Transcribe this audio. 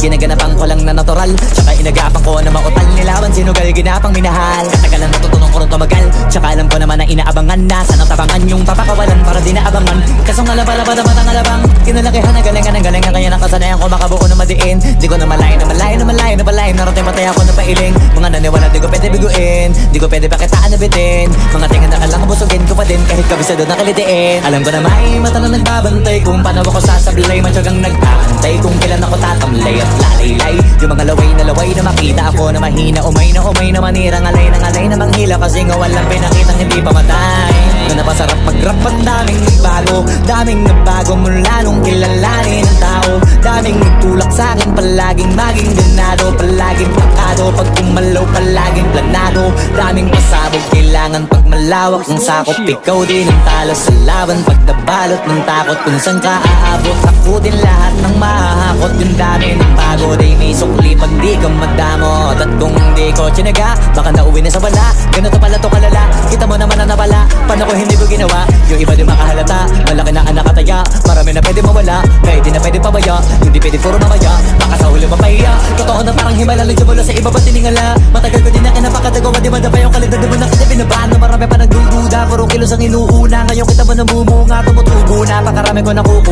Ginaganapan ko lang na natural, tsaka inagapan ko na mautal. Nilaban sinugal, ginapang minahal. Katagalan natutunan ko rin tumagal, tsaka alam ko naman na inaabangan na sana tabangan yung papakawalan para di naabangan. Kasong alaba-laba na matang alabang kinalakihan na galingan ng galingan, kaya nakasanayan ko makabuo na madiin. Di ko na malayo na malayo na malayo na malayo, narating patay ako na pailing. Mga naniwala di ko pwede biguin, di ko pwede pakitaan na bitin. Mga tingin na kalang busugin ko pa din kahit kabisado na kalitiin. Alam ko na may mata na nagbabantay kung paano ako sasablay, matyagang nag-aantay kung kailan ako tatamlay at lalaylay. Yung mga laway na makita ako na mahina, umay na manirang alay na manghila, kasi nga walang pinakitang hindi pa matay. Na napasarap mag-rap, ang daming nagbago mula nung kilalanin ang tao. Daming nagtulak sa'kin, palaging maging ganado, palaging pakado, pag kumalaw palaging planado. Daming pasabog, kailangan pag malawak ng sakop. Ikaw din ang talo sa laban, pag nabalot ng takot kung saan ka aabot. Ako din lahat ng mahahakot, yung dami ng bago, day may sukli pag di ka madamot. At kung hindi ko tsinaga, baka nauwi na sa wala. Ganito pala to kalala, kita mo naman na nawala. Paano ko hindi ko ginawa, yung iba di makahalata. Malaki na anak kataya, marami na pwede mawala, kaya di na pwede pabaya, hindi pwede puro mamaya, baka sa huli mapahiya. Totoo na parang himala, nagsumula sa iba ba tiningala. Matagal ko din na kinapakadagawa, di madapa yung kalidad, di mo na kita binabahan. Na marami pa nagdududa, puro kilos ang inuuna. Ngayon kita mo namumunga, tumutubo na, pakarami ko nakukuha.